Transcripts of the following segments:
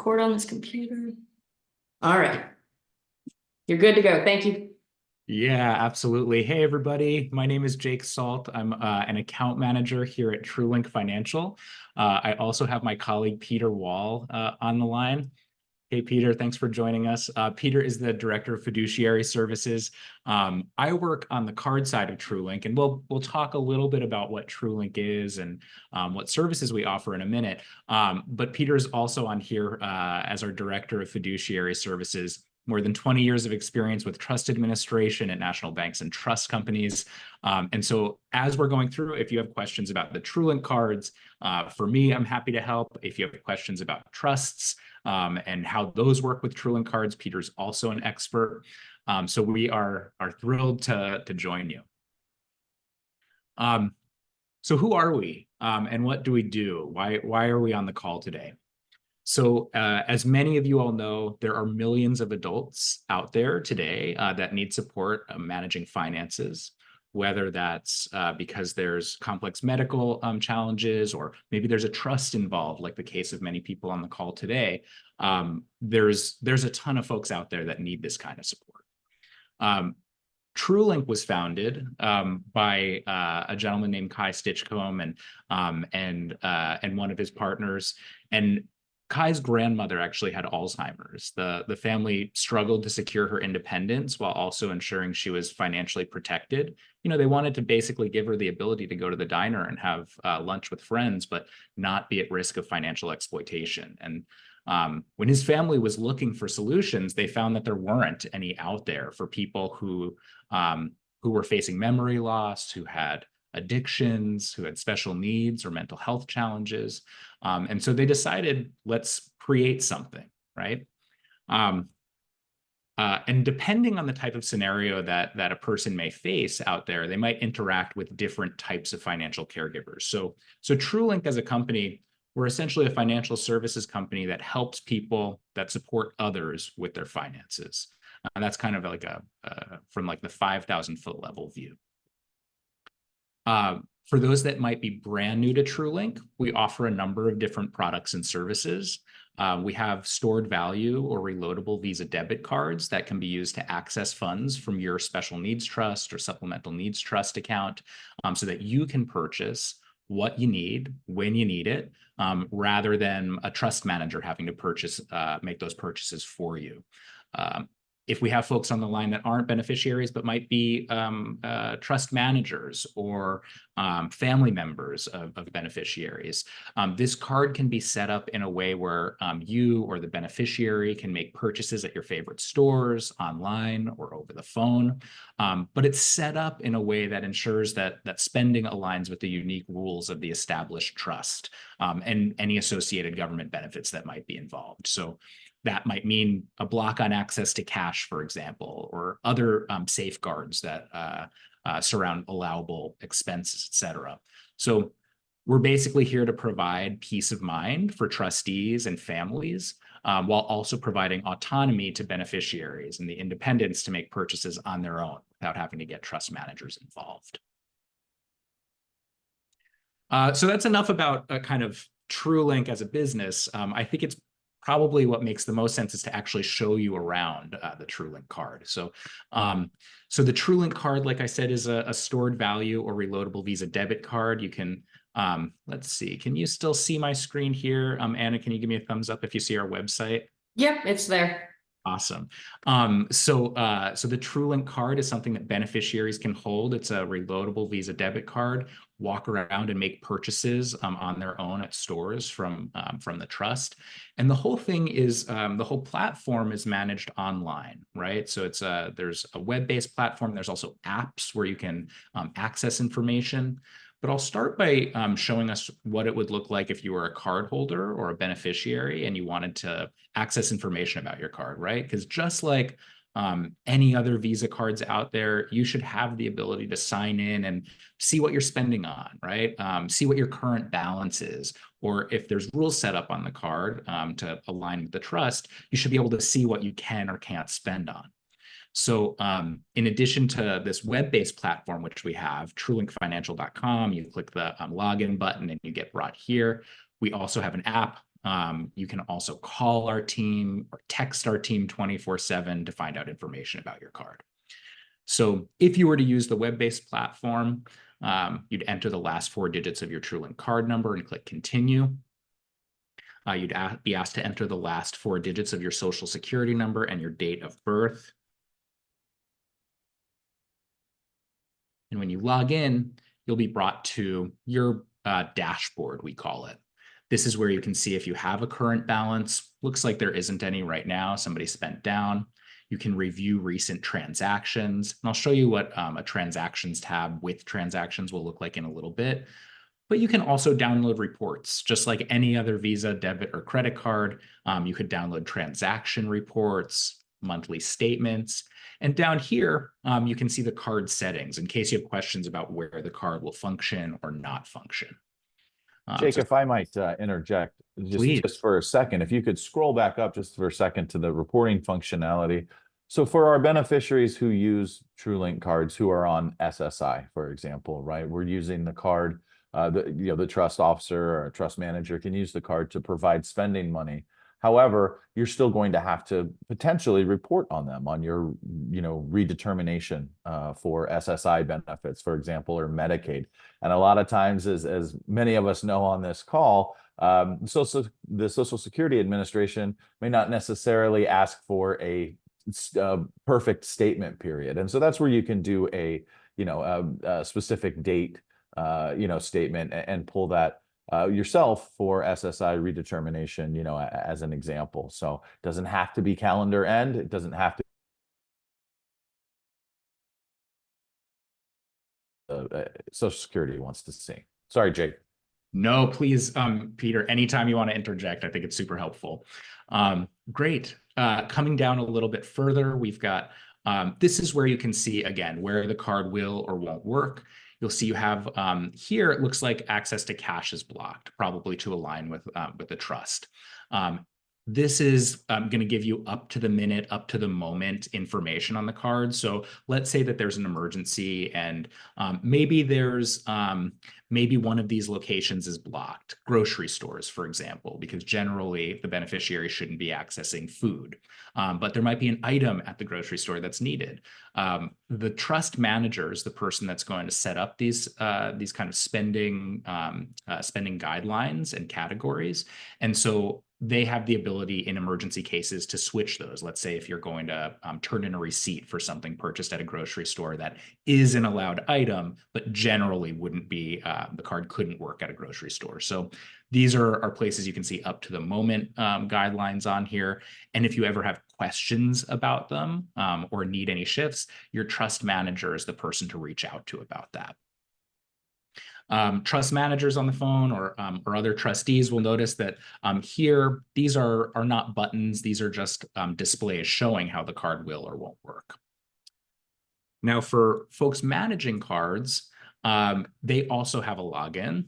record on this computer. All right. You're good to go. Thank you. Yeah, absolutely. Hey, everybody. My name is Jake Salt. I'm an account manager here at TrueLink Financial. I also have my colleague Peter Wall on the line. Hey, Peter, thanks for joining us. Peter is the Director of Fiduciary Services. I work on the card side of TrueLink, and we'll talk a little bit about what TrueLink is and what services we offer in a minute. But Peter's also on here as our Director of Fiduciary Services. More than 20 years of experience with trust administration at national banks and trust companies. And so as we're going through, if you have questions about the TrueLink cards, for me, I'm happy to help. If you have questions about trusts and how those work with TrueLink cards, Peter's also an expert. So we are thrilled to join you. So who are we and what do we do? Why are we on the call today? So as many of you all know, there are millions of adults out there today that need support managing finances, whether that's because there's complex medical challenges, or maybe there's a trust involved, like the case of many people on the call today. There's a ton of folks out there that need this kind of support. TrueLink was founded by a gentleman named Kai Stitchcomb and one of his partners. And Kai's grandmother actually had Alzheimer's. The family struggled to secure her independence while also ensuring she was financially protected. You know, they wanted to basically give her the ability to go to the diner and have lunch with friends, but not be at risk of financial exploitation. And when his family was looking for solutions, they found that there weren't any out there for people who were facing memory loss, who had addictions, who had special needs or mental health challenges. And so they decided, let's create something, right? And depending on the type of scenario that a person may face out there, they might interact with different types of financial caregivers. So TrueLink as a company, we're essentially a financial services company that helps people that support others with their finances. And that's kind of like from like the 5,000-foot level view. For those that might be brand new to TrueLink, we offer a number of different products and services. We have stored value or reloadable Visa debit cards that can be used to access funds from your special needs trust or supplemental needs trust account so that you can purchase what you need when you need it, rather than a trust manager having to make those purchases for you. If we have folks on the line that aren't beneficiaries, but might be trust managers or family members of beneficiaries, this card can be set up in a way where you or the beneficiary can make purchases at your favorite stores, online, or over the phone. But it's set up in a way that ensures that spending aligns with the unique rules of the established trust and any associated government benefits that might be involved. So that might mean a block on access to cash, for example, or other safeguards that surround allowable expenses, et cetera. So we're basically here to provide peace of mind for trustees and families, while also providing autonomy to beneficiaries and the independence to make purchases on their own without having to get trust managers involved. So that's enough about kind of TrueLink as a business. I think it's probably what makes the most sense is to actually show you around the TrueLink card. So the TrueLink card, like I said, is a stored value or reloadable Visa debit card. You can, let's see, can you still see my screen here? Anna, can you give me a thumbs up if you see our website? Yep, it's there. Awesome. So the TrueLink card is something that beneficiaries can hold. It's a reloadable Visa debit card, walk around and make purchases on their own at stores from the trust. And the whole thing is, the whole platform is managed online, right? So there's a web-based platform. There's also apps where you can access information. But I'll start by showing us what it would look like if you were a card holder or a beneficiary and you wanted to access information about your card, right? Because just like any other Visa cards out there, you should have the ability to sign in and see what you're spending on, right? See what your current balance is, or if there's rules set up on the card to align with the trust, you should be able to see what you can or can't spend on. So in addition to this web-based platform, which we have, truelinkfinancial.com, you click the login button and you get brought here. We also have an app You can also call our team or text our team 24/7 to find out information about your card. So if you were to use the web-based platform, you'd enter the last 4 digits of your TrueLink card number and click continue. You'd be asked to enter the last 4 digits of your social security number and your date of birth. And when you log in, you'll be brought to your dashboard, we call it. This is where you can see if you have a current balance. Looks like there isn't any right now. Somebody spent down. You can review recent transactions. And I'll show you what a transactions tab with transactions will look like in a little bit. But you can also download reports, just like any other Visa, debit, or credit card. You could download transaction reports, monthly statements. And down here, you can see the card settings in case you have questions about where the card will function or not function. Jake, if I might interject just for a second, if you could scroll back up just for a second to the reporting functionality. So for our beneficiaries who use TrueLink cards who are on SSI, for example, right? We're using the card, the trust officer or trust manager can use the card to provide spending money. However, you're still going to have to potentially report on them on your, redetermination for SSI benefits, for example, or Medicaid. And a lot of times, as many of us know on this call, the Social Security Administration may not necessarily ask for a perfect statement period. And so that's where you can do a specific date, statement and pull that yourself for SSI redetermination, as an example. So it doesn't have to be calendar end. It doesn't have to Social Security wants to see. Sorry, Jake. No, please, Peter, anytime you want to interject, I think it's super helpful. Great. Coming down a little bit further, we've got, this is where you can see, again, where the card will or won't work. You'll see you have here, it looks like access to cash is blocked, probably to align with the trust. This is going to give you up to the minute, up to the moment information on the card. So let's say that there's an emergency and maybe there's maybe one of these locations is blocked, grocery stores, for example, because generally the beneficiary shouldn't be accessing food. But there might be an item at the grocery store that's needed. The trust manager is the person that's going to set up these kind of spending guidelines and categories. And so they have the ability in emergency cases to switch those. Let's say if you're going to turn in a receipt for something purchased at a grocery store that is an allowed item, but generally wouldn't be, the card couldn't work at a grocery store. So these are places you can see up to the moment guidelines on here. And if you ever have questions about them or need any shifts, your trust manager is the person to reach out to about that. Trust managers on the phone or other trustees will notice that here, these are not buttons. These are just displays showing how the card will or won't work. Now, for folks managing cards, they also have a login.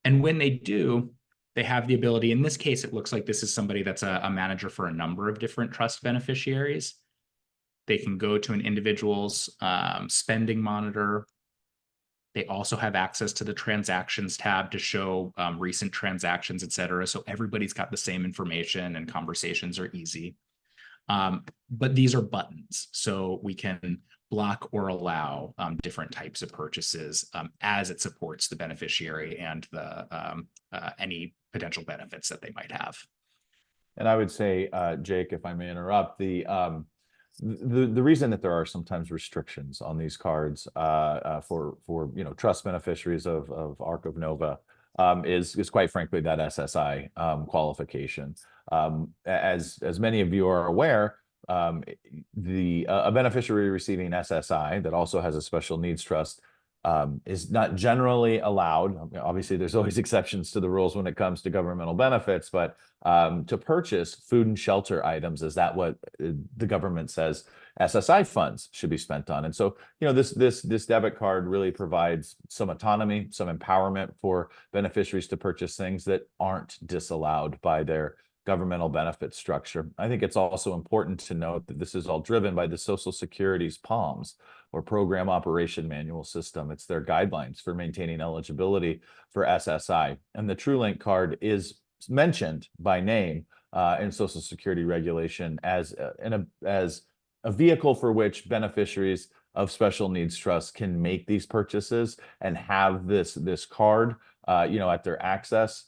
And when they do, they have the ability, in this case, it looks like this is somebody that's a manager for a number of different trust beneficiaries. They can go to an individual's spending monitor. They also have access to the transactions tab to show recent transactions, et cetera. So everybody's got the same information and conversations are easy. But these are buttons. So we can block or allow different types of purchases as it supports the beneficiary and the any potential benefits that they might have. And I would say, Jake, if I may interrupt, the reason that there are sometimes restrictions on these cards for trust beneficiaries of Arc of Nova is quite frankly that SSI qualification. As many of you are aware, a beneficiary receiving SSI that also has a special needs trust is not generally allowed. Obviously, there's always exceptions to the rules when it comes to governmental benefits, but to purchase food and shelter items, is that what the government says SSI funds should be spent on? And so, this debit card really provides some autonomy, some empowerment for beneficiaries to purchase things that aren't disallowed by their governmental benefit structure. I think it's also important to note that this is all driven by the Social Security's POMS, or Program Operation Manual System. It's their guidelines for maintaining eligibility for SSI. And the TrueLink card is mentioned by name in Social Security regulation as a vehicle for which beneficiaries of special needs trusts can make these purchases and have this card at their access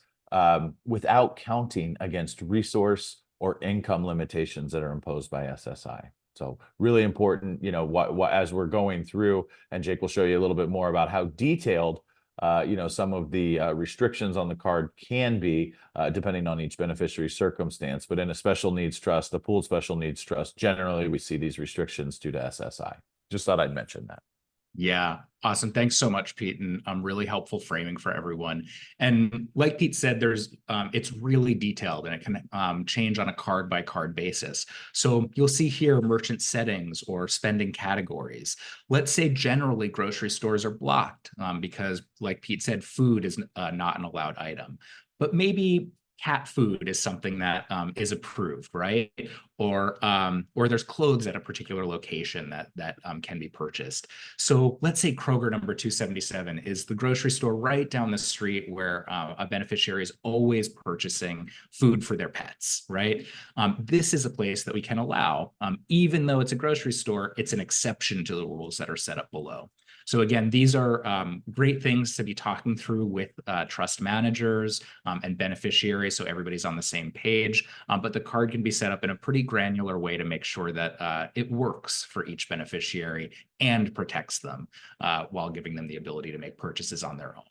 without counting against resource or income limitations that are imposed by SSI. So really important, what as we're going through, and Jake will show you a little bit more about how detailed some of the restrictions on the card can be depending on each beneficiary's circumstance. But in a special needs trust, the pooled special needs trust, generally we see these restrictions due to SSI. Just thought I'd mention that. Yeah, awesome. Thanks so much, Pete, and really helpful framing for everyone. And like Pete said, it's really detailed, and it can change on a card by card basis. So you'll see here merchant settings or spending categories. Let's say generally grocery stores are blocked because, like Pete said, food is not an allowed item. But maybe cat food is something that is approved, right? Or there's clothes at a particular location that can be purchased. So let's say Kroger number 277 is the grocery store right down the street where a beneficiary is always purchasing food for their pets, right? This is a place that we can allow, even though it's a grocery store, it's an exception to the rules that are set up below. So again, these are great things to be talking through with trust managers and beneficiaries, so everybody's on the same page. But the card can be set up in a pretty granular way to make sure that it works for each beneficiary and protects them while giving them the ability to make purchases on their own.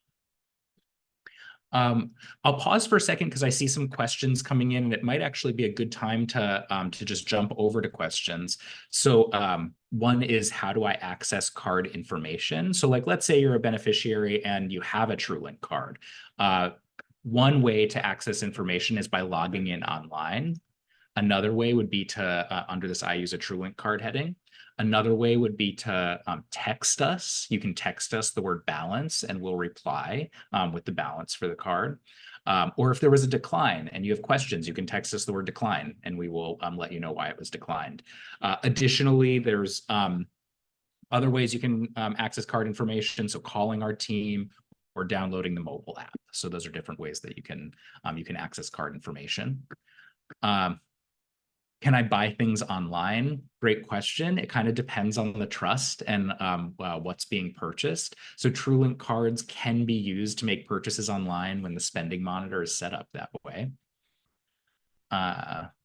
I'll pause for a second because I see some questions coming in, and it might actually be a good time to just jump over to questions. So one is, how do I access card information? So like, let's say you're a beneficiary and you have a TrueLink card. One way to access information is by logging in online. Another way would be to, under this I use a TrueLink card heading. Another way would be to text us. You can text us the word balance and we'll reply with the balance for the card. Or if there was a decline and you have questions, you can text us the word decline and we will let you know why it was declined. Additionally, there's other ways you can access card information. So calling our team or downloading the mobile app. So those are different ways that you can access card information. Can I buy things online? Great question. It kind of depends on the trust and what's being purchased. So TrueLink cards can be used to make purchases online when the spending monitor is set up that way.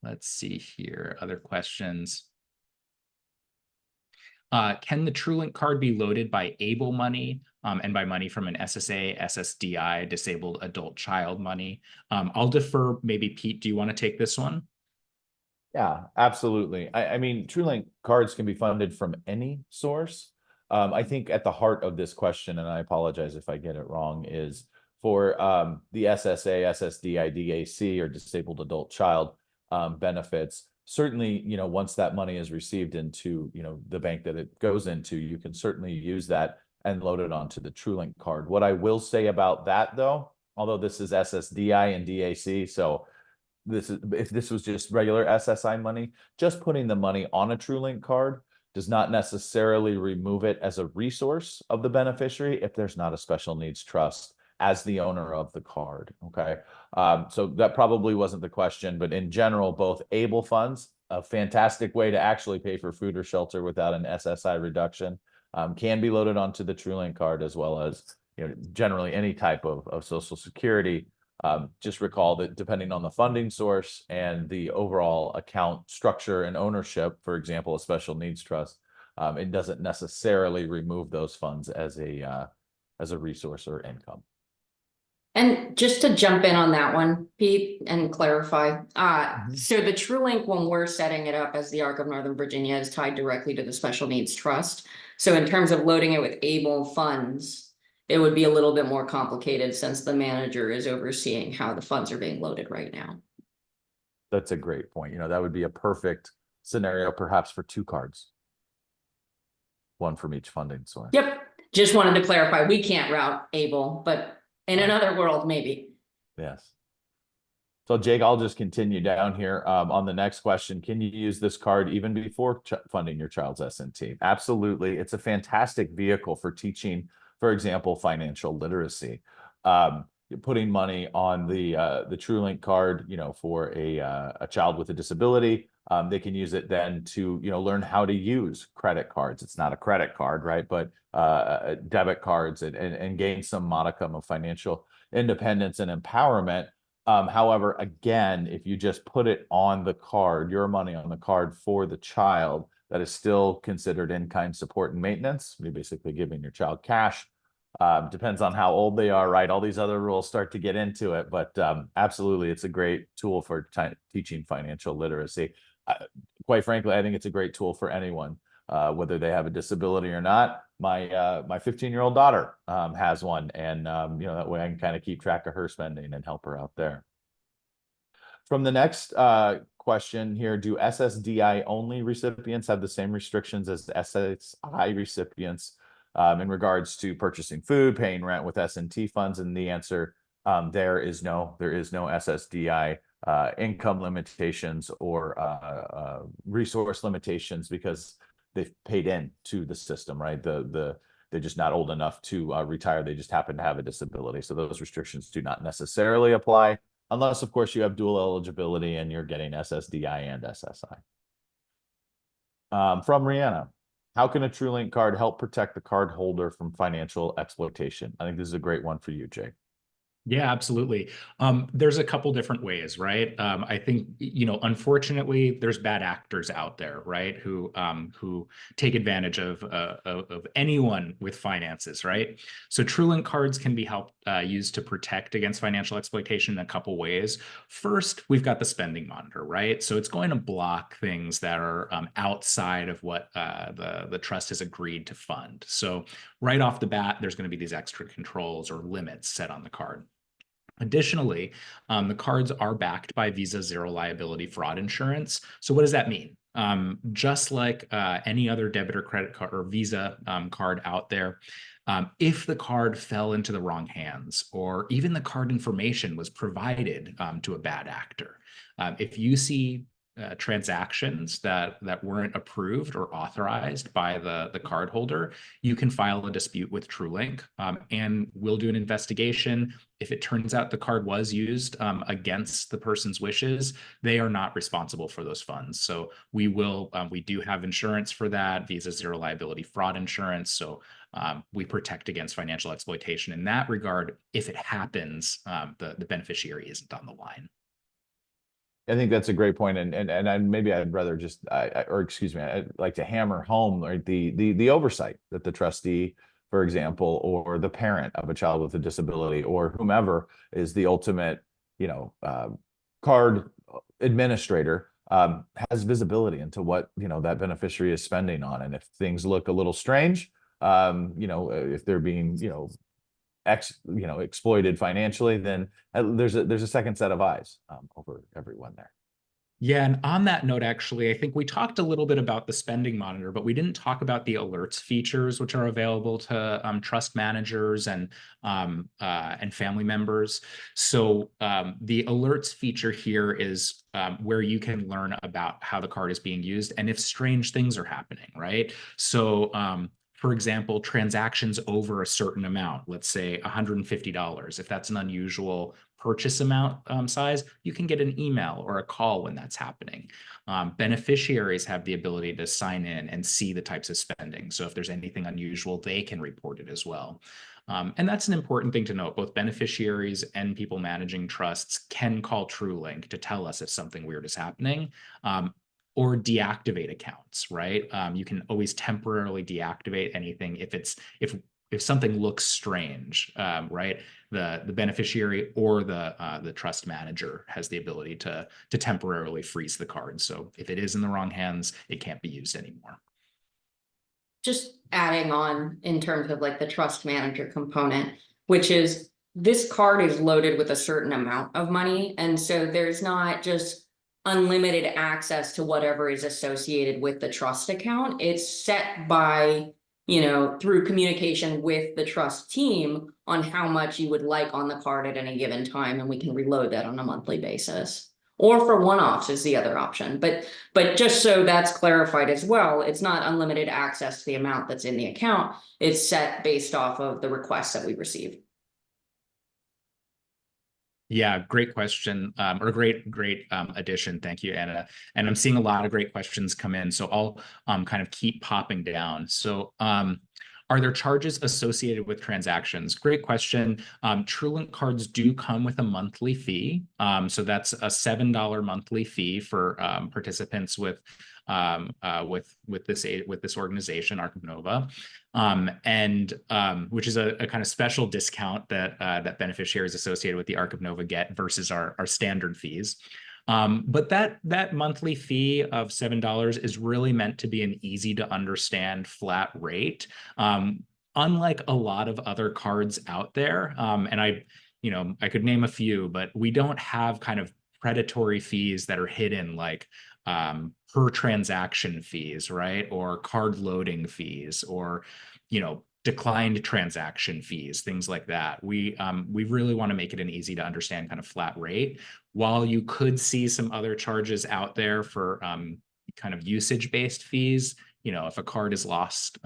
Let's see here, other questions. Can the TrueLink card be loaded by Able Money and by money from an SSA, SSDI, disabled adult child money? I'll defer, maybe Pete, do you want to take this one? Yeah, absolutely. I mean, TrueLink cards can be funded from any source. I think at the heart of this question, and I apologize if I get it wrong, is for the SSA, SSDI, DAC, or disabled adult child benefits. Certainly, once that money is received into, the bank that it goes into, you can certainly use that and load it onto the TrueLink card. What I will say about that, though, although this is SSDI and DAC, so if this was just regular SSI money, just putting the money on a TrueLink card does not necessarily remove it as a resource of the beneficiary if there's not a special needs trust as the owner of the card. Okay. So that probably wasn't the question, but in general, both Able funds, a fantastic way to actually pay for food or shelter without an SSI reduction, can be loaded onto the TrueLink card, as well as generally any type of Social Security. Just recall that depending on the funding source and the overall account structure and ownership, for example, a special needs trust, it doesn't necessarily remove those funds as a resource or income. And just to jump in on that one, Pete, and clarify, so the TrueLink, when we're setting it up as the Arc of Northern Virginia, is tied directly to the Special Needs Trust. So in terms of loading it with Able funds, it would be a little bit more complicated since the manager is overseeing how the funds are being loaded right now. That's a great point. That would be a perfect scenario, perhaps for two cards, one from each funding source. Yep. Just wanted to clarify, we can't route Able, but in another world, maybe. Yes. So Jake, I'll just continue down here on the next question. Can you use this card even before funding your child's S&T? Absolutely. It's a fantastic vehicle for teaching, for example, financial literacy. You're putting money on the TrueLink card, you know, for a child with a disability. They can use it then to, you know, learn how to use credit cards. It's not a credit card, right? But debit cards and gain some modicum of financial independence and empowerment. However, again, if you just put it on the card, your money on the card for the child, that is still considered in-kind support and maintenance. You're basically giving your child cash. Depends on how old they are, right? All these other rules start to get into it, but absolutely, it's a great tool for teaching financial literacy. Quite frankly, I think it's a great tool for anyone, whether they have a disability or not. My 15-year-old daughter has one, and you know, that way I can kind of keep track of her spending and help her out there. From the next question here, do SSDI only recipients have the same restrictions as SSI recipients in regards to purchasing food, paying rent with S&T funds? And the answer there is no. There is no SSDI income limitations or resource limitations because they've paid in to the system, right? They're just not old enough to retire. They just happen to have a disability. So those restrictions do not necessarily apply unless, of course, you have dual eligibility and you're getting SSDI and SSI. From Rihanna, how can a TrueLink card help protect the card holder from financial exploitation? I think this is a great one for you, Jake. Yeah, absolutely. There's a couple different ways, right? I think, you know, unfortunately, there's bad actors out there, right? Who take advantage of anyone with finances, right? So TrueLink cards can be used to protect against financial exploitation in a couple ways. First, we've got the spending monitor, right? So it's going to block things that are outside of what the trust has agreed to fund. So right off the bat, there's going to be these extra controls or limits set on the card. Additionally, the cards are backed by Visa zero liability fraud insurance. So what does that mean? Just like any other debit or credit card or Visa card out there, if the card fell into the wrong hands or even the card information was provided to a bad actor, if you see transactions that weren't approved or authorized by the card holder, you can file a dispute with TrueLink, and we'll do an investigation. If it turns out the card was used against the person's wishes, they are not responsible for those funds. So we do have insurance for that, Visa zero liability fraud insurance. So we protect against financial exploitation in that regard. If it happens, the beneficiary isn't on the line. I think that's a great point, and maybe I'd rather just, or excuse me, I'd like to hammer home, right, the oversight that the trustee, for example, or the parent of a child with a disability, or whomever is the ultimate, you know, card administrator, has visibility into what, you know, that beneficiary is spending on, and if things look a little strange, you know, if they're being, you know, exploited financially, then there's a second set of eyes over everyone there. Yeah, and on that note, actually, I think we talked a little bit about the spending monitor, but we didn't talk about the alerts features, which are available to trust managers and family members. So the alerts feature here is where you can learn about how the card is being used and if strange things are happening, right? So for example, transactions over a certain amount, let's say $150. If that's an unusual purchase amount size, you can get an email or a call when that's happening. Beneficiaries have the ability to sign in and see the types of spending. So if there's anything unusual, they can report it as well. And that's an important thing to note. Both beneficiaries and people managing trusts can call TrueLink to tell us if something weird is happening. Or deactivate accounts, right? You can always temporarily deactivate anything if something looks strange, right? The beneficiary or the trust manager has the ability to temporarily freeze the card. So if it is in the wrong hands, it can't be used anymore. Just adding on in terms of like the trust manager component, which is this card is loaded with a certain amount of money, and so there's not just unlimited access to whatever is associated with the trust account. It's set by through communication with the trust team on how much you would like on the card at any given time, and we can reload that on a monthly basis. Or for one-offs is the other option, but just so that's clarified as well, it's not unlimited access to the amount that's in the account. It's set based off of the requests that we receive. Yeah, great question, or great addition. Thank you, Anna. And I'm seeing a lot of great questions come in, so I'll kind of keep popping down. So are there charges associated with transactions? Great question. TrueLink cards do come with a monthly fee. So that's a $7 monthly fee for participants with this organization, Arc of Nova, which is a kind of special discount that beneficiaries associated with the Arc of Nova get versus our standard fees. But that monthly fee of $7 is really meant to be an easy to understand flat rate. Unlike a lot of other cards out there, and I could name a few, but we don't have kind of predatory fees that are hidden, like per transaction fees, right? Or card loading fees, or declined transaction fees, things like that. We really want to make it an easy to understand kind of flat rate. While you could see some other charges out there for kind of usage-based fees, if a card is lost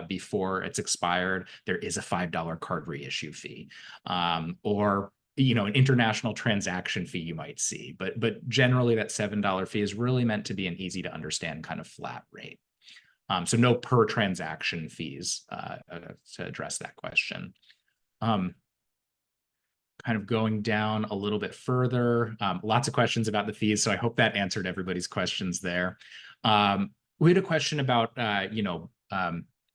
before it's expired, there is a $5 card reissue fee, or an international transaction fee you might see. But generally, that $7 fee is really meant to be an easy to understand kind of flat rate. So no per transaction fees to address that question. Kind of going down a little bit further, lots of questions about the fees. So I hope that answered everybody's questions there. We had a question about,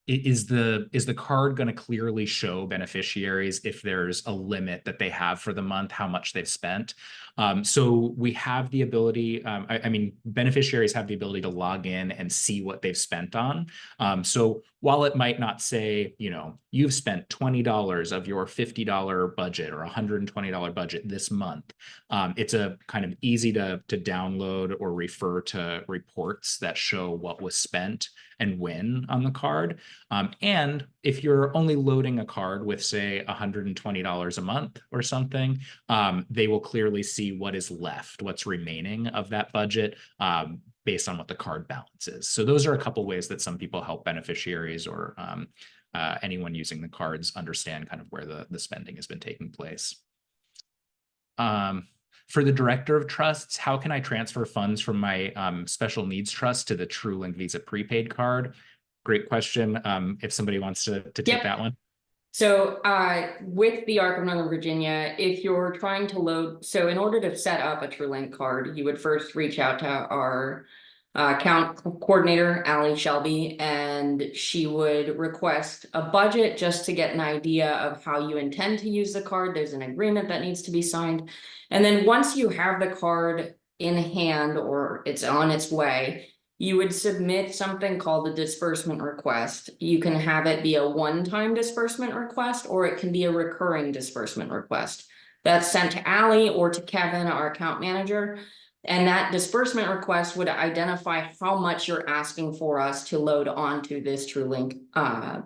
is the card going to clearly show beneficiaries if there's a limit that they have for the month, how much they've spent? So we have the ability, beneficiaries have the ability to log in and see what they've spent on. So while it might not say, you've spent $20 of your $50 budget or $120 budget this month, it's a kind of easy to download or refer to reports that show what was spent and when on the card. And if you're only loading a card with, say, $120 a month or something, they will clearly see what is left, what's remaining of that budget, based on what the card balance is. So those are a couple ways that some people help beneficiaries or anyone using the cards understand kind of where the spending has been taking place. For the director of trusts, how can I transfer funds from my special needs trust to the TrueLink Visa prepaid card? Great question. If somebody wants to take that one. So with the Arc of Northern Virginia, if you're trying to load, so in order to set up a TrueLink card, you would first reach out to our account coordinator, Allie Shelby, and she would request a budget just to get an idea of how you intend to use the card. There's an agreement that needs to be signed. And then once you have the card in hand or it's on its way, you would submit something called a disbursement request. You can have it be a one-time disbursement request, or it can be a recurring disbursement request. That's sent to Allie or to Kevin, our account manager. And that disbursement request would identify how much you're asking for us to load onto this TrueLink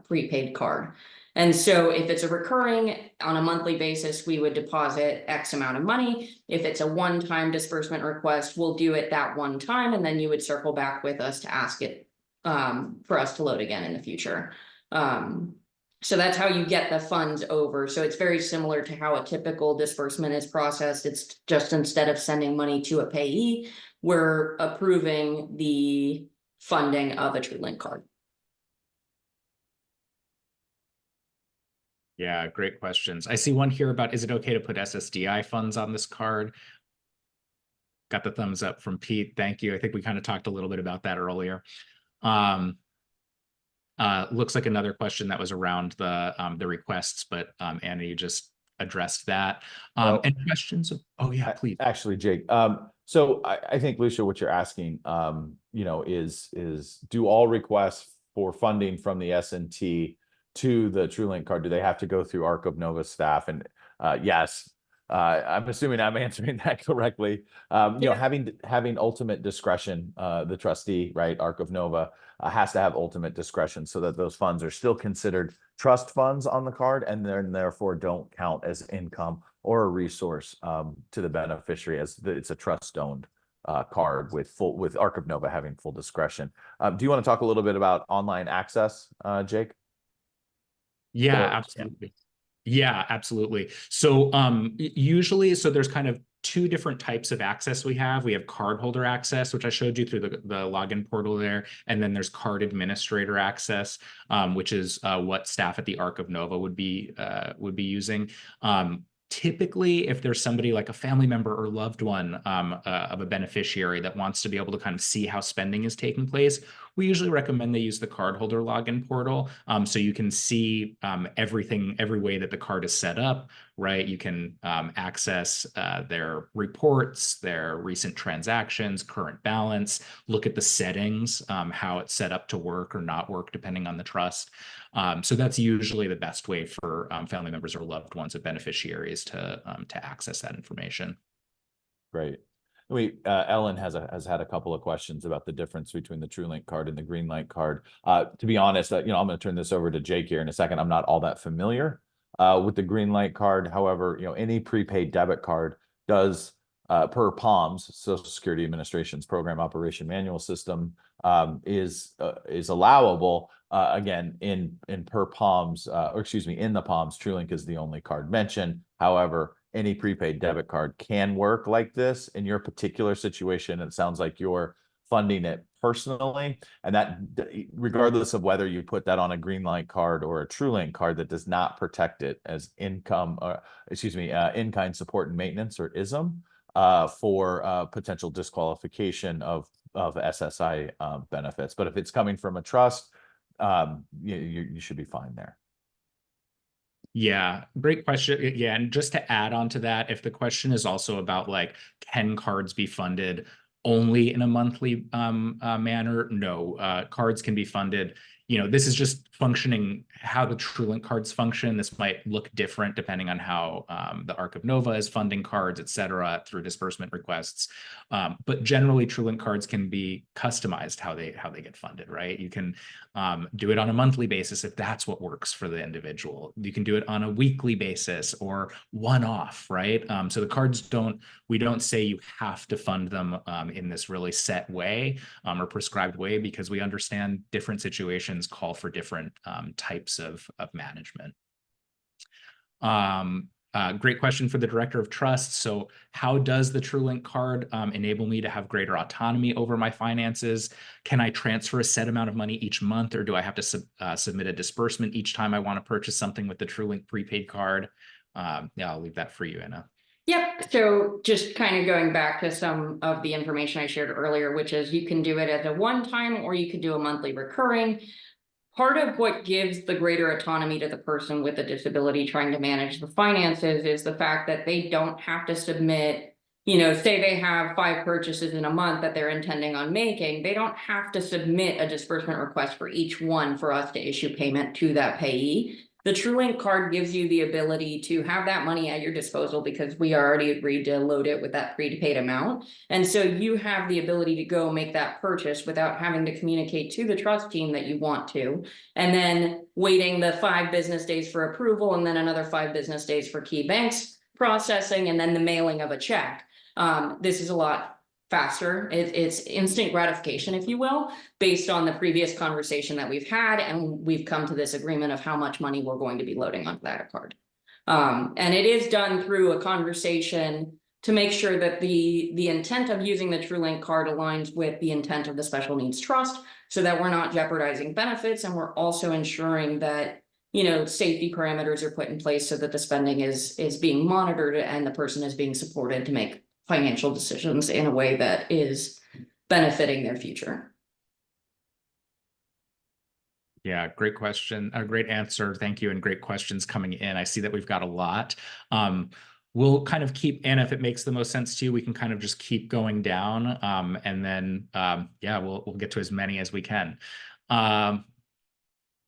prepaid card. And so if it's a recurring on a monthly basis, we would deposit X amount of money. If it's a one-time disbursement request, we'll do it that one time, and then you would circle back with us to ask it for us to load again in the future. So that's how you get the funds over. So it's very similar to how a typical disbursement is processed. It's just instead of sending money to a payee, we're approving the funding of a TrueLink card. Yeah, great questions. I see one here about, is it okay to put SSDI funds on this card? Got the thumbs up from Pete. Thank you. I think we kind of talked a little bit about that earlier. Looks like another question that was around the requests, but Anna, you just addressed that. And questions? Oh yeah, please. Actually, Jake. So I think, Lucia, what you're asking, is do all requests for funding from the S&T to the TrueLink card, do they have to go through Arc of Nova staff? And yes, I'm assuming I'm answering that correctly. You know, having ultimate discretion, the trustee, right, Arc of Nova, has to have ultimate discretion so that those funds are still considered trust funds on the card and then therefore don't count as income or a resource to the beneficiary, as it's a trust owned card with Arc of Nova having full discretion. Do you want to talk a little bit about online access, Jake? Yeah, Or- absolutely. Yeah, absolutely. So usually, so there's kind of two different types of access we have. We have cardholder access, which I showed you through the login portal there. And then there's card administrator access, which is what staff at the Arc of Nova would be using. Typically, if there's somebody like a family member or loved one of a beneficiary that wants to be able to kind of see how spending is taking place, we usually recommend they use the cardholder login portal. So you can see everything, every way that the card is set up, right? You can access their reports, their recent transactions, current balance, look at the settings, how it's set up to work or not work, depending on the trust. So that's usually the best way for family members or loved ones of beneficiaries to access that information. Great. Ellen has had a couple of questions about the difference between the TrueLink card and the Greenlight card. To be honest, I'm going to turn this over to Jake here in a second. I'm not all that familiar with the Greenlight card. However, any prepaid debit card does, per POMS, Social Security Administration's Program Operation Manual System, is allowable. Again, in per POMS, or excuse me, in the POMS, TrueLink is the only card mentioned. However, any prepaid debit card can work like this in your particular situation. It sounds like you're funding it personally, and that regardless of whether you put that on a Greenlight card or a TrueLink card, that does not protect it as income, in-kind support and maintenance, or ISM, for potential disqualification of SSI benefits. But if it's coming from a trust, you should be fine there. Yeah, great question. Yeah, and just to add on to that, if the question is also about like, can cards be funded only in a monthly manner? No, cards can be funded. This is just functioning how the TrueLink cards function. This might look different depending on how the Arc of Nova is funding cards, et cetera, through disbursement requests. But generally, TrueLink cards can be customized how they get funded, right? You can do it on a monthly basis if that's what works for the individual. You can do it on a weekly basis or one-off, right? So the cards we don't say you have to fund them in this really set way or prescribed way, because we understand different situations call for different types of management. Great question for the Director of Trust. So how does the TrueLink card enable me to have greater autonomy over my finances? Can I transfer a set amount of money each month, or do I have to submit a disbursement each time I want to purchase something with the TrueLink prepaid card? Yeah, I'll leave that for you, Anna. Yep. So just kind of going back to some of the information I shared earlier, which is you can do it as a one-time or you could do a monthly recurring. Part of what gives the greater autonomy to the person with a disability trying to manage the finances is the fact that they don't have to submit, say they have 5 purchases in a month that they're intending on making. They don't have to submit a disbursement request for each one for us to issue payment to that payee. The TrueLink card gives you the ability to have that money at your disposal because we already agreed to load it with that prepaid amount. And so you have the ability to go make that purchase without having to communicate to the trust team that you want to, and then waiting the 5 business days for approval and then another 5 business days for key banks processing and then the mailing of a check. This is a lot faster. It's instant gratification, if you will, based on the previous conversation that we've had, and we've come to this agreement of how much money we're going to be loading onto that card. And it is done through a conversation to make sure that the intent of using the TrueLink card aligns with the intent of the special needs trust, so that we're not jeopardizing benefits, and we're also ensuring that safety parameters are put in place so that the spending is being monitored and the person is being supported to make financial decisions in a way that is benefiting their future. Yeah, great question. A great answer. Thank you. And great questions coming in. I see that we've got a lot. We'll kind of keep, Anna, if it makes the most sense to you, we can kind of just keep going down. And then, yeah, we'll get to as many as we can.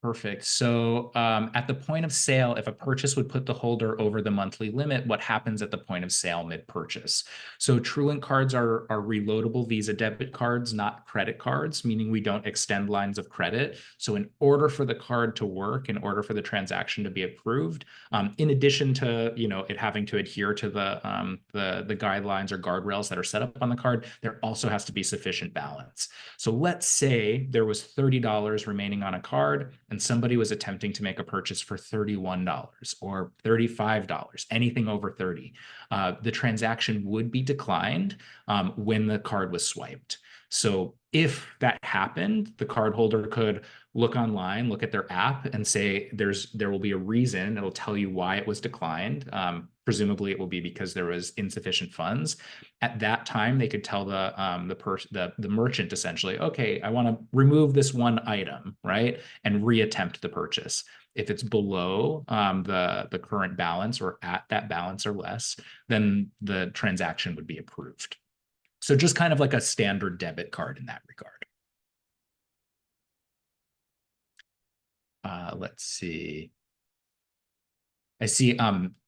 Perfect. So at the point of sale, if a purchase would put the holder over the monthly limit, what happens at the point of sale mid-purchase? So TrueLink cards are reloadable Visa debit cards, not credit cards, meaning we don't extend lines of credit. So in order for the card to work, in order for the transaction to be approved, in addition to it having to adhere to the guidelines or guardrails that are set up on the card, there also has to be sufficient balance. So let's say there was $30 remaining on a card, and somebody was attempting to make a purchase for $31 or $35, anything over 30, the transaction would be declined when the card was swiped. So if that happened, the cardholder could look online, look at their app and say there will be a reason. It'll tell you why it was declined. Presumably it will be because there was insufficient funds. At that time, they could tell the merchant essentially, okay, I want to remove this one item, right? And reattempt the purchase. If it's below the current balance or at that balance or less, then the transaction would be approved. So just kind of like a standard debit card in that regard. Let's see. I see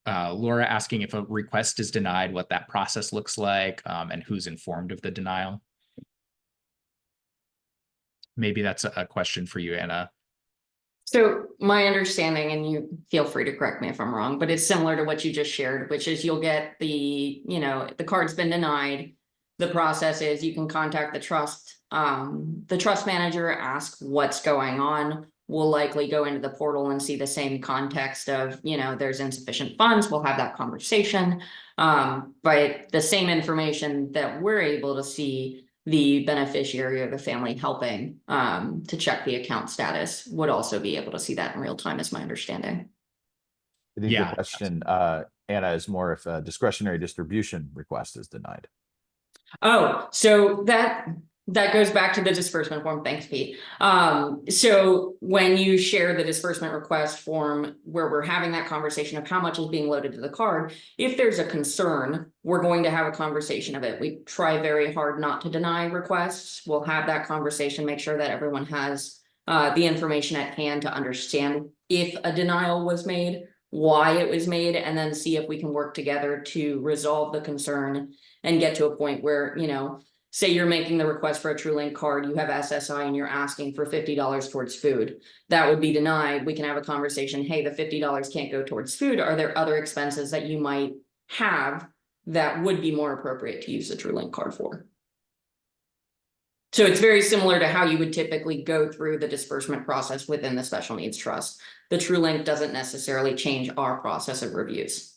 Laura asking if a request is denied, what that process looks like, and who's informed of the denial. Maybe that's a question for you, Anna. So my understanding, and you feel free to correct me if I'm wrong, but it's similar to what you just shared, which is you'll get the card's been denied. The process is you can contact the trust manager, ask what's going on. We'll likely go into the portal and see the same context of, there's insufficient funds. We'll have that conversation. But the same information that we're able to see the beneficiary or the family helping to check the account status would also be able to see that in real time, is my understanding. I think the question, Anna, is more if a discretionary distribution request is denied. Oh, so that goes back to the disbursement form. Thanks, Pete. So when you share the disbursement request form where we're having that conversation of how much is being loaded to the card, if there's a concern, we're going to have a conversation of it. We try very hard not to deny requests. We'll have that conversation, make sure that everyone has the information at hand to understand if a denial was made, why it was made, and then see if we can work together to resolve the concern and get to a point where, say you're making the request for a TrueLink card, you have SSI and you're asking for $50 towards food. That would be denied. We can have a conversation. Hey, the $50 can't go towards food. Are there other expenses that you might have that would be more appropriate to use the TrueLink card for? So it's very similar to how you would typically go through the disbursement process within the special needs trust. The TrueLink doesn't necessarily change our process of reviews.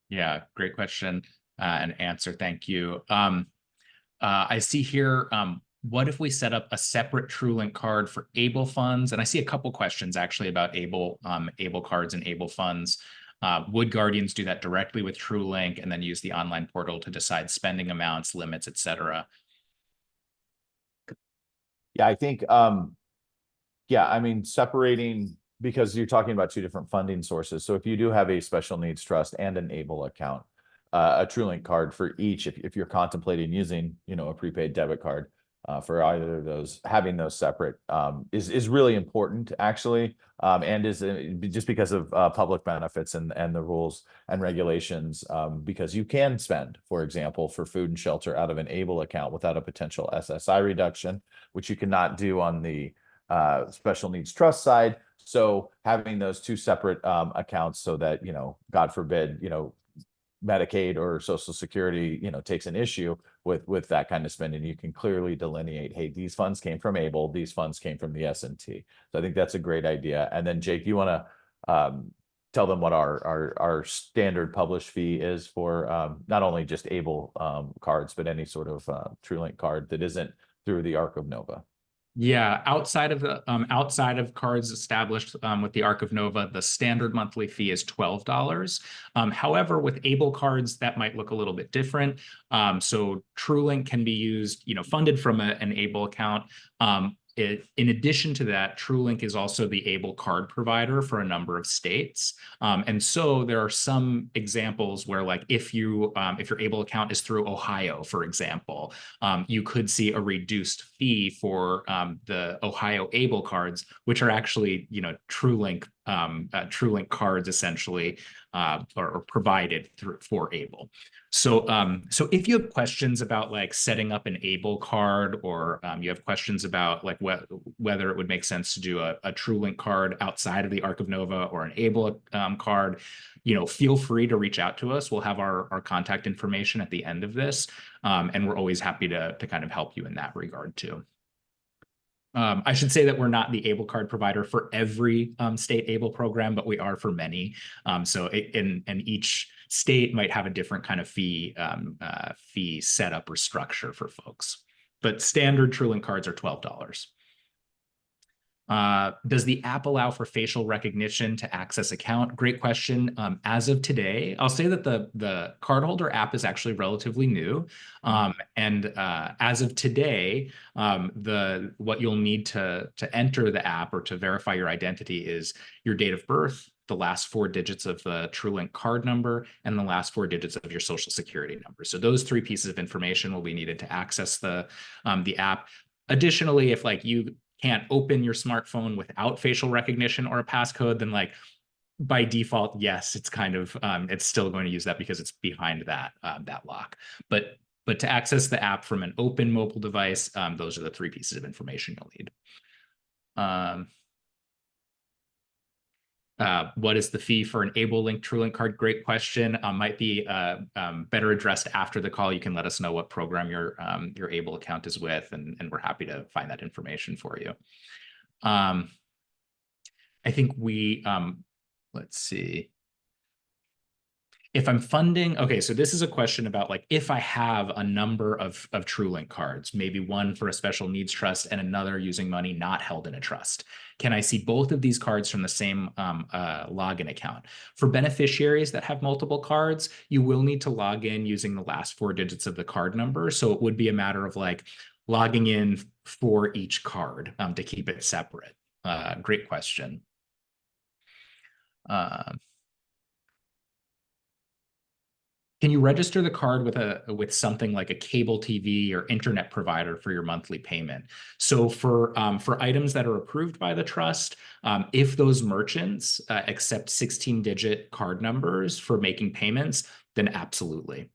Yeah, great question and answer. Thank you. I see here, what if we set up a separate TrueLink card for ABLE funds? And I see a couple questions actually about ABLE cards and ABLE funds. Would guardians do that directly with TrueLink and then use the online portal to decide spending amounts, limits, etc.? Yeah, I think, separating, because you're talking about two different funding sources. So if you do have a special needs trust and an ABLE account, a TrueLink card for each, if you're contemplating using, a prepaid debit card for either of those, having those separate is really important, actually, and is just because of public benefits and the rules and regulations, because you can spend, for example, for food and shelter out of an ABLE account without a potential SSI reduction, which you cannot do on the special needs trust side. So having those two separate accounts so that, God forbid, Medicaid or Social Security, takes an issue with that kind of spending, you can clearly delineate, hey, these funds came from ABLE, these funds came from the S&T. So I think that's a great idea. And then Jake, you want to tell them what our standard published fee is for not only just ABLE cards, but any sort of TrueLink card that isn't through the Arc of Nova. Yeah, outside of cards established with the Arc of Nova, the standard monthly fee is $12. However, with ABLE cards, that might look a little bit different. So TrueLink can be used, funded from an ABLE account. in addition to that, TrueLink is also the ABLE card provider for a number of states. And so there are some examples where, like, if your ABLE account is through Ohio, for example, you could see a reduced fee for the Ohio ABLE cards, which are actually, TrueLink cards essentially, or provided for ABLE. So if you have questions about like setting up an ABLE card, or you have questions about like whether it would make sense to do a TrueLink card outside of the Arc of Nova or an ABLE card, feel free to reach out to us. We'll have our contact information at the end of this, and we're always happy to kind of help you in that regard too. I should say that we're not the ABLE card provider for every state ABLE program, but we are for many. So each state might have a different kind of fee setup or structure for folks. But standard TrueLink cards are $12. Does the app allow for facial recognition to access account? Great question. As of today, I'll say that the cardholder app is actually relatively new. And as of today, what you'll need to enter the app or to verify your identity is your date of birth, the last 4 digits of the TrueLink card number, and the last 4 digits of your social security number. So those 3 pieces of information will be needed to access the app. Additionally, if like you can't open your smartphone without facial recognition or a passcode, then like by default, yes, it's kind of it's still going to use that because it's behind that lock. But to access the app from an open mobile device, those are the 3 pieces of information you'll need. What is the fee for an ABLE linked TrueLink card? Great question. Might be better addressed after the call. You can let us know what program your ABLE account is with, and we're happy to find that information for you. I think let's see. If I'm funding, okay, so this is a question about like, if I have a number of TrueLink cards, maybe one for a special needs trust and another using money not held in a trust, can I see both of these cards from the same login account? For beneficiaries that have multiple cards, you will need to log in using the last 4 digits of the card number. So it would be a matter of like logging in for each card to keep it separate. Great question. Can you register the card with something like a cable TV or internet provider for your monthly payment? So for items that are approved by the trust, if those merchants accept 16-digit card numbers for making payments, then absolutely.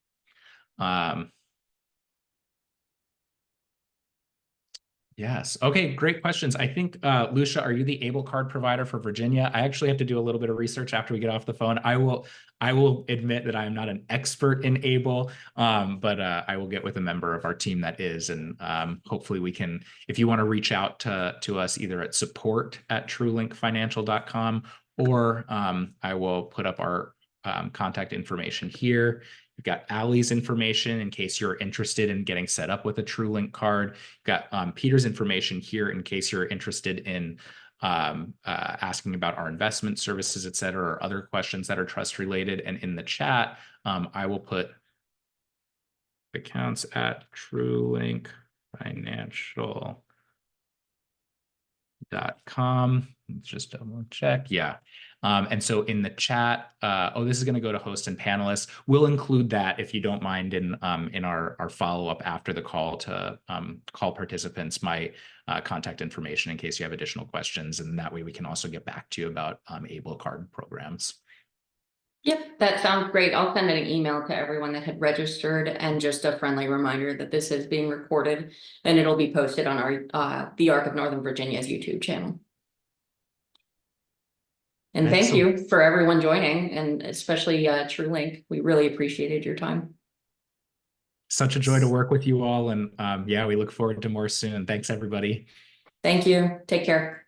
Yes. Okay, great questions. I think, Lucia, are you the ABLE card provider for Virginia? I actually have to do a little bit of research after we get off the phone. I will admit that I am not an expert in ABLE, but I will get with a member of our team that is, and hopefully we can, if you want to reach out to us either at support@truelinkfinancial.com, or I will put up our contact information here. You've got Allie's information in case you're interested in getting set up with a TrueLink card. You've got Peter's information here in case you're interested in asking about our investment services, et cetera, or other questions that are trust related. And in the chat, I will put accounts at truelinkfinancial.com. Let's just double check. Yeah. And so in the chat, this is going to go to host and panelists. We'll include that, if you don't mind, in our follow-up after the call to call participants my contact information in case you have additional questions. And that way we can also get back to you about ABLE card programs. Yep, that sounds great. I'll send an email to everyone that had registered, and just a friendly reminder that this is being recorded and it'll be posted on our the Arc of Northern Virginia's YouTube channel. And thank you for everyone joining, and especially TrueLink. We really appreciated your time. Such a joy to work with you all. And yeah, we look forward to more soon. Thanks, everybody. Thank you. Take care.